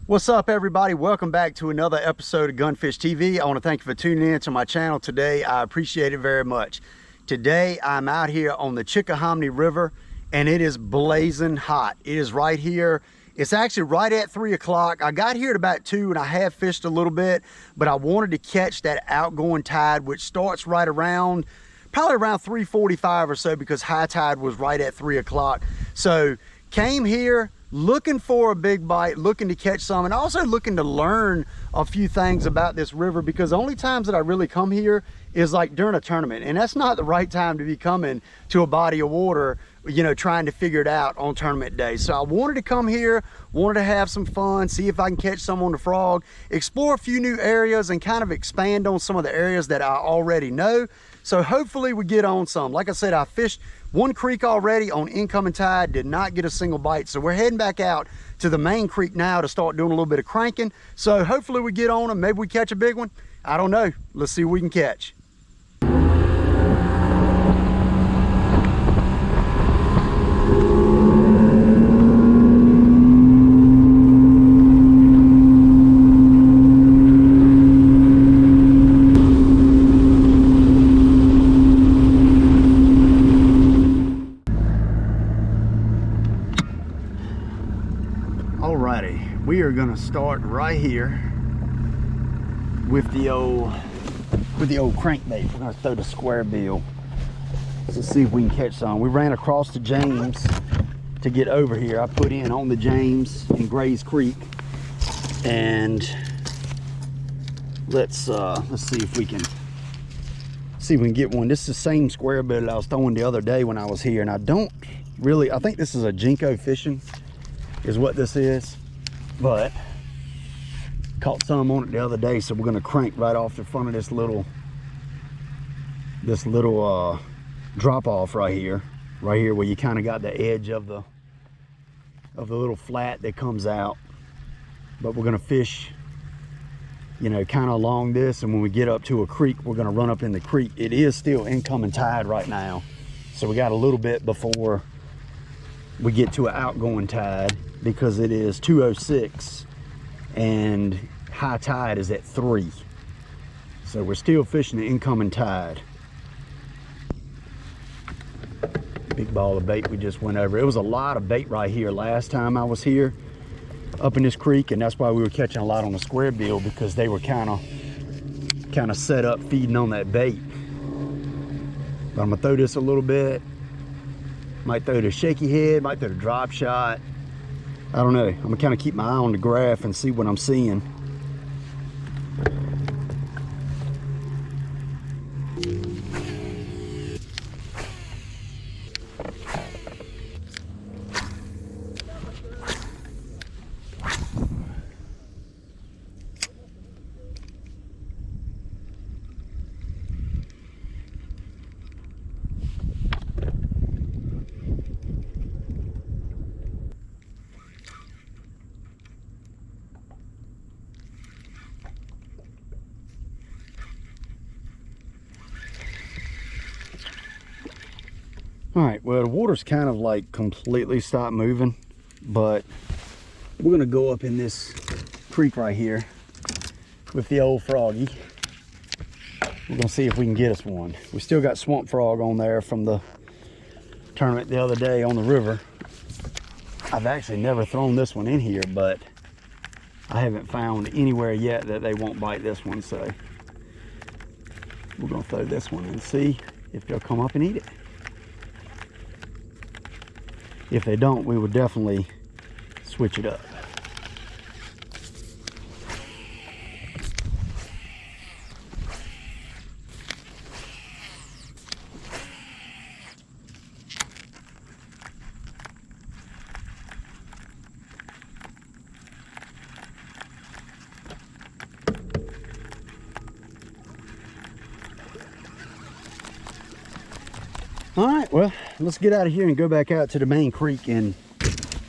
What's up, everybody? Welcome back to another episode of Gunfish TV. I want to thank you for tuning in to my channel today. I appreciate it very much. Today I'm out here on the Chickahominy River and it is blazing hot. It is right here. It's actually right at 3 o'clock. I got here at about 2 and I have fished a little bit, but I wanted to catch that outgoing tide, which starts right around probably around 3:45 or so, because high tide was right at 3 o'clock. So came here looking for a big bite, looking to catch some, and also looking to learn a few things about this river, because the only times that I really come here is like during a tournament, and that's not the right time to be coming to a body of water, you know, trying to figure it out on tournament day. So I wanted to come here, wanted to have some fun, see if I can catch some on the frog, explore a few new areas, and kind of expand on some of the areas that I already know. So hopefully we get on some. Like I said, I fished one creek already on incoming tide, did not get a single bite. So we're heading back out to the main creek now to start doing a little bit of cranking. So hopefully we get on them. Maybe we catch a big one. I don't know. Let's see what we can catch. Alrighty, we are gonna start right here with the old crankbait. We're gonna throw the square bill. Let's see if we can catch some. We ran across the James to get over here. I put in on the James in Gray's Creek, and let's see if we can get one. This is the same square bill that I was throwing the other day when I was here, and I think this is a Jinko fishing is what this is, but caught some on it the other day, so we're gonna crank right off the front of this little drop off right here where you kind of got the edge of the little flat that comes out. But we're gonna fish, you know, kind of along this, and when we get up to a creek, we're gonna run up in the creek. It is still incoming tide right now, so we got a little bit before we get to an outgoing tide, because it is 2:06 and high tide is at 3. So we're still fishing the incoming tide. Big ball of bait we just went over. It was a lot of bait right here last time I was here up in this creek, and that's why we were catching a lot on the square bill, because they were kind of set up feeding on that bait. But I'm gonna throw this a little bit. Might throw the shaky head, might throw the drop shot. I don't know. I'm gonna kind of keep my eye on the graph and see what I'm seeing. All right, well, the water's kind of like completely stopped moving, but we're gonna go up in this creek right here with the old froggy. We're gonna see if we can get us one. We still got swamp frog on there from the tournament the other day on the river. I've actually never thrown this one in here, but I haven't found anywhere yet that they won't bite this one, so we're gonna throw this one and see if they'll come up and eat it. If they don't, we would definitely switch it up. All right, well, let's get out of here and go back out to the main creek, and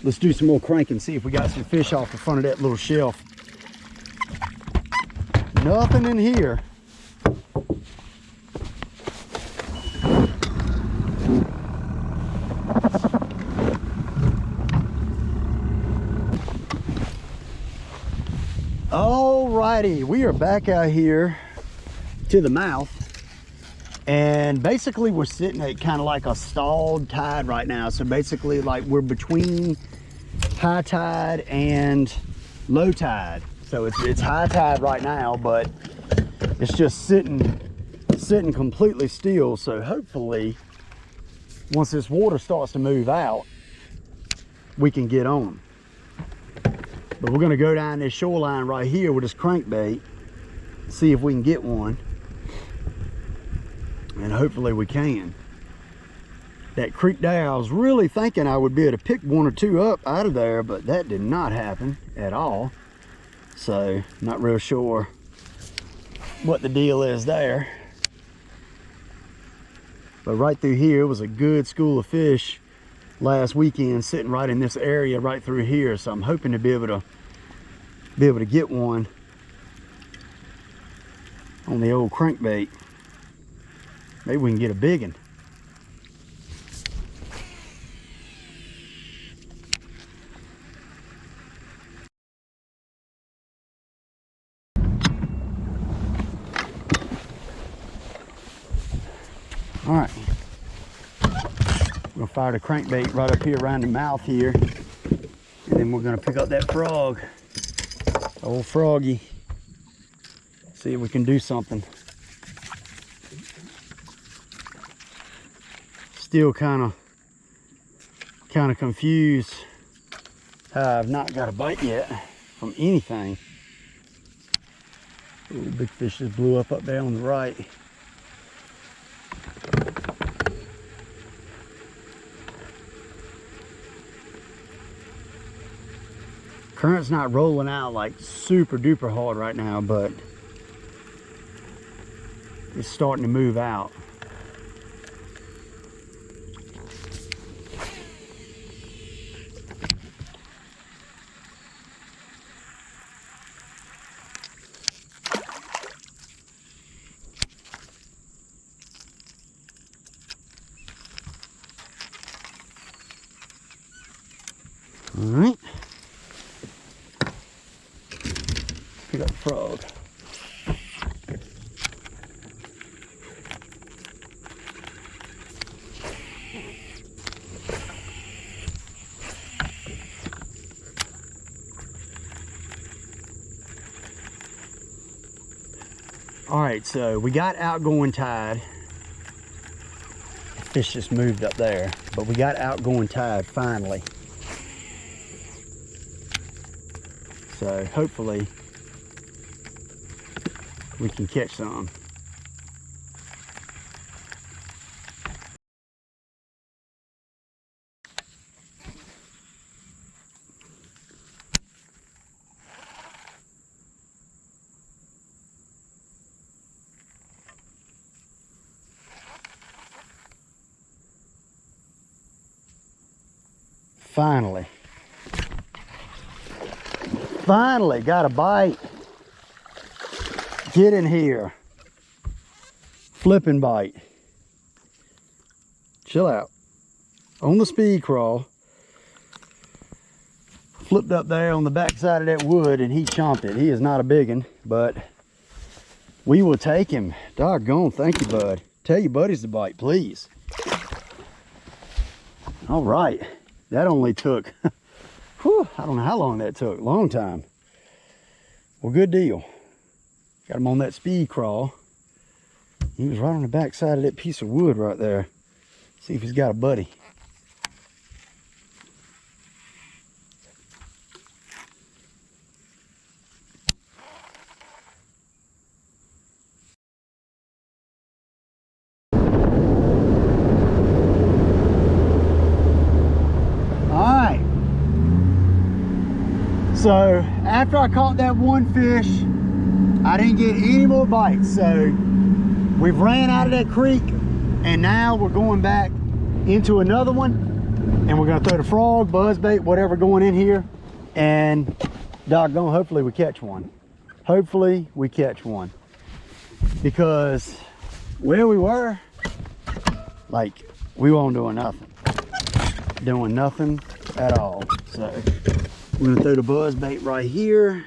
let's do some more cranking, see if we got some fish off the front of that little shelf. Nothing in here. righty, we are back out here to the mouth, and basically we're sitting at kind of like a stalled tide right now. So basically, like, we're between high tide and low tide. So it's high tide right now, but it's just sitting completely still. So hopefully once this water starts to move out, we can get on them. But we're going to go down this shoreline right here with this crankbait, see if we can get one, and hopefully we can. That creek there, I was really thinking I would be able to pick one or two up out of there, but that did not happen at all. So not real sure what the deal is there. But right through here was a good school of fish last weekend, sitting right in this area right through here. So I'm hoping to be able to get one on the old crankbait. Maybe we can get a big one. All right, we're gonna fire the crankbait right up here around the mouth here, and then we're gonna pick up that frog, old froggy, see if we can do something. Still kind of confused how I've not got a bite yet from anything. Ooh, big fish just blew up there on the right. Current's not rolling out like super duper hard right now, but it's starting to move out. All right. Pick up the frog. All right, so we got outgoing tide. The fish just moved up there, but we got outgoing tide finally. So hopefully we can catch some. Finally got a bite. Get in here. Flipping bite. Chill out. On the speed crawl. Flipped up there on the back side of that wood and he chomped it. He is not a big one, but we will take him. Doggone, thank you, bud. Tell your buddies to bite, please. All right. That only took, whew, I don't know how long that took. Long time. Well, good deal. Got him on that speed crawl. He was right on the back side of that piece of wood right there. See if he's got a buddy. So after I caught that one fish, I didn't get any more bites. So we've ran out of that creek and now we're going back into another one and we're gonna throw the frog, buzzbait, whatever going in here, and doggone, hopefully we catch one. Hopefully we catch one, because where we were, like, we weren't doing nothing at all. So we're gonna throw the buzz bait right here.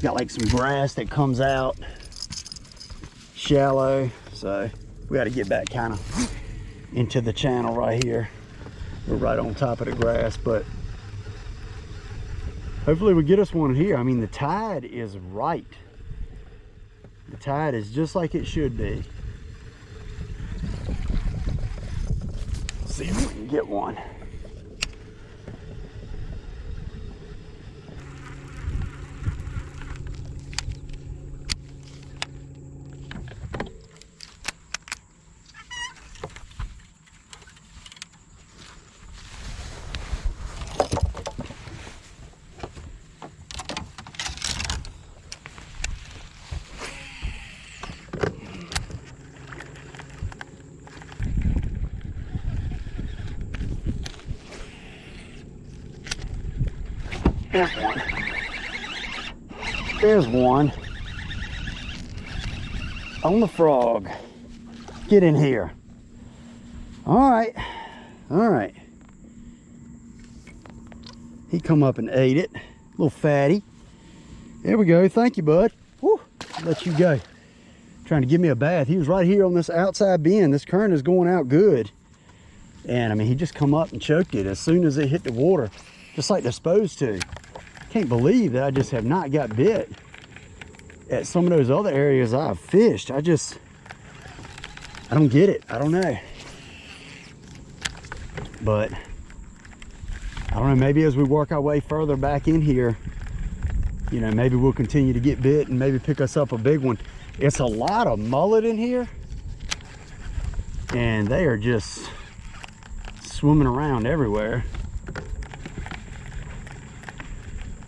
Got got like some grass that comes out shallow, so we got to get back kind of into the channel right here. We're right on top of the grass, but hopefully we get us one here. I mean, the tide is right. The tide is just like it should be. Let's see if we can get one. There's one. There's one. On the frog. Get in here. All right. All right. He come up and ate it. Little fatty. There we go. Thank you, bud. Woo. Let you go. Trying to give me a bath. He was right here on this outside bend. This current is going out good. And I mean, he just come up and choked it as soon as it hit the water, just like they're supposed to. Can't believe that I just have not got bit at some of those other areas I've fished. I don't get it. I don't know. But I don't know, maybe as we work our way further back in here, you know, maybe we'll continue to get bit and maybe pick us up a big one. It's a lot of mullet in here, and they are just swimming around everywhere.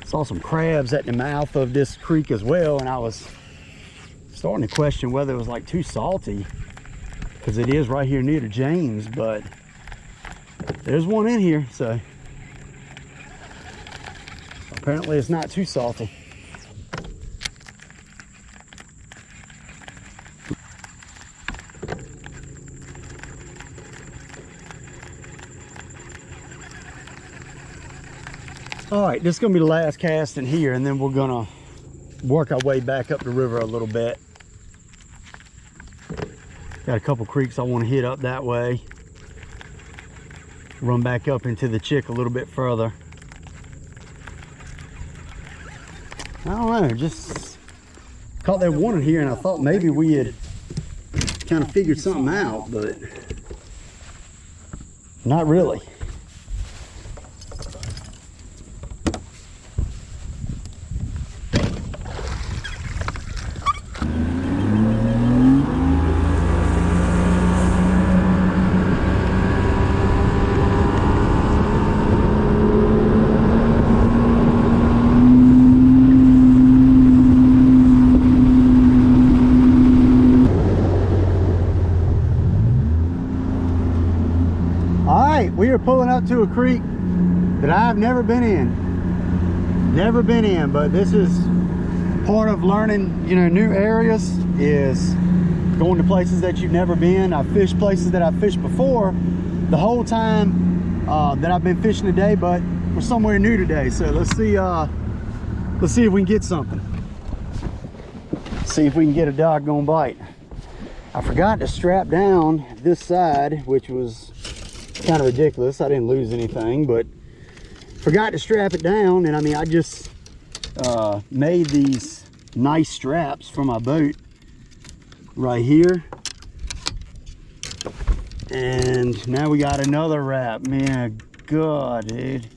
Saw some crabs at the mouth of this creek as well, and I was starting to question whether it was like too salty, because it is right here near to James, but there's one in here, so apparently it's not too salty. All right, this is gonna be the last cast in here, and then we're gonna work our way back up the river a little bit. Got a couple creeks I want to hit up that way. Run back up into the Chick a little bit further. I don't know, just caught that one in here, and I thought maybe we had kind of figured something out, but not really. We are pulling up to a creek that I've never been in, but this is part of learning, you know, new areas, is going to places that you've never been. I've fished places that I've fished before the whole time that I've been fishing today, but we're somewhere new today. So let's see if we can get something. See if we can get a doggone bite. I forgot to strap down this side, which was kind of ridiculous. I didn't lose anything, but forgot to strap it down. And I mean, I just made these nice straps for my boat right here, and now we got another wrap. Man, God, dude.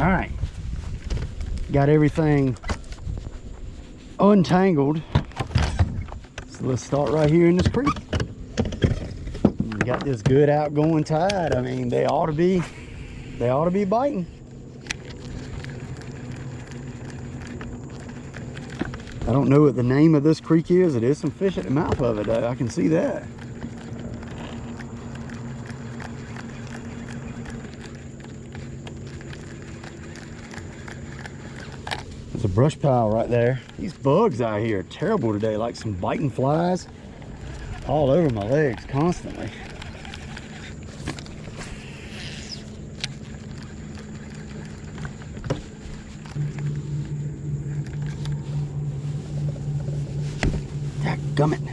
All right, got everything untangled, so let's start right here in this creek. We got this good outgoing tide. I mean, they ought to be biting. I don't know what the name of this creek is. It is some fish at the mouth of it, though. I can see that. There's a brush pile right there. These bugs out here are terrible today, like some biting flies all over my legs constantly. coming.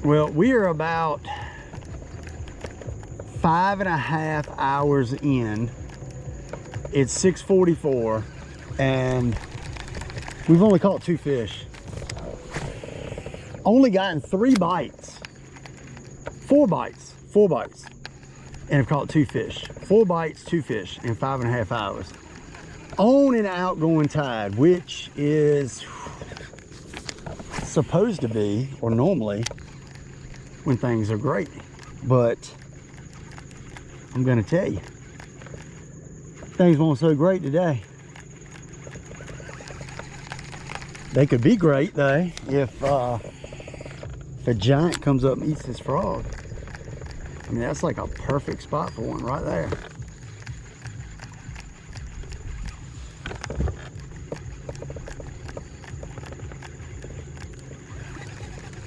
Well, we are about 5.5 hours in. It's 6:44 and we've only caught 2 fish. Only gotten 3 bites. 4 bites, and have caught 2 fish. 4 bites, 2 fish in 5.5 hours. On an outgoing tide, which is supposed to be, or normally, when things are great. But I'm gonna tell you, things weren't so great today. They could be great though if a giant comes up and eats this frog. I mean, that's like a perfect spot for one right there.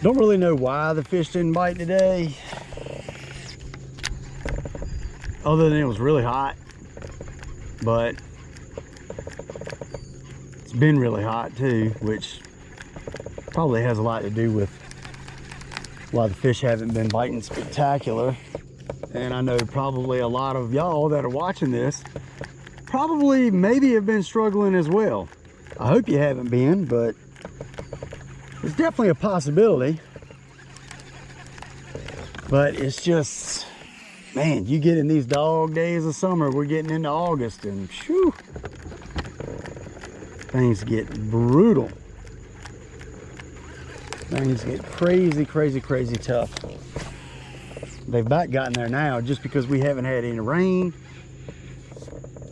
Don't really know why the fish didn't bite today, other than it was really hot. But it's been really hot too, which probably has a lot to do with why the fish haven't been biting spectacular. And I know probably a lot of y'all that are watching this probably maybe have been struggling as well. I hope you haven't been, but it's definitely a possibility. But it's just, man, you get in these dog days of summer, we're getting into August, and shoo, things get brutal. Things get crazy, crazy, crazy tough. They've about gotten there now just because we haven't had any rain.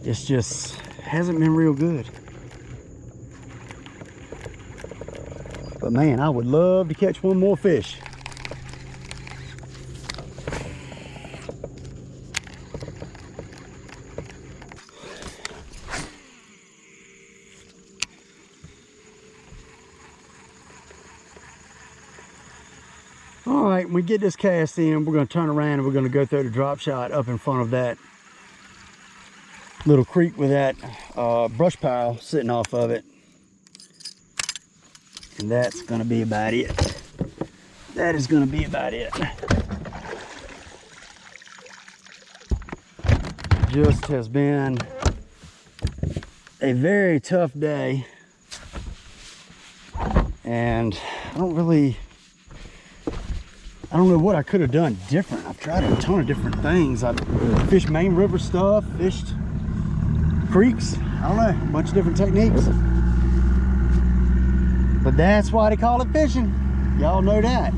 It's just hasn't been real good. But man, I would love to catch one more fish. All right, when we get this cast in, we're going to turn around and we're going to go throw the drop shot up in front of that little creek with that brush pile sitting off of it. And that's going to be about it. That is going to be about it. Just has been a very tough day. And I don't know what I could have done different. I've tried a ton of different things. I've fished main river stuff, fished creeks. I don't know, a bunch of different techniques. But that's why they call it fishing. Y'all know that.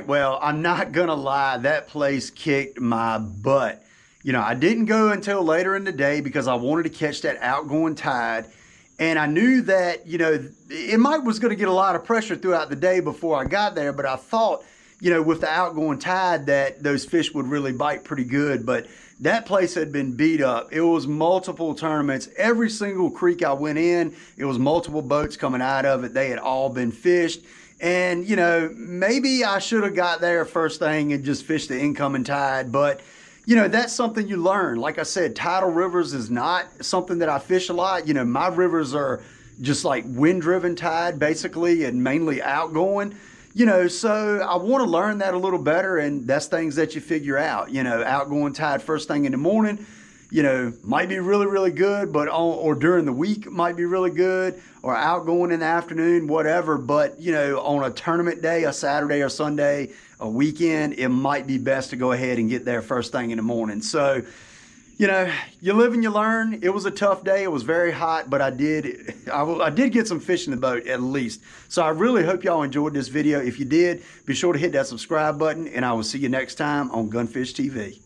Well, I'm not gonna lie, that place kicked my butt. You know, I didn't go until later in the day because I wanted to catch that outgoing tide. And I knew that, you know, it was gonna get a lot of pressure throughout the day before I got there, but I thought, you know, with the outgoing tide that those fish would really bite pretty good. But that place had been beat up. It was multiple tournaments. Every single creek I went in, it was multiple boats coming out of it. They had all been fished. And, you know, maybe I should have got there first thing and just fished the incoming tide. But, you know, that's something you learn. Like I said, tidal rivers is not something that I fish a lot. You know, my rivers are just like wind-driven tide, basically, and mainly outgoing. You know, so I want to learn that a little better, and that's things that you figure out. You know, outgoing tide first thing in the morning, you know, might be really, really good, but or during the week might be really good, or outgoing in the afternoon, whatever. But, you know, on a tournament day, a Saturday or Sunday, a weekend, it might be best to go ahead and get there first thing in the morning. So, you know, you live and you learn. It was a tough day. It was very hot, but I did get some fish in the boat at least. So I really hope y'all enjoyed this video. If you did, be sure to hit that subscribe button, and I will see you next time on Gunfish TV.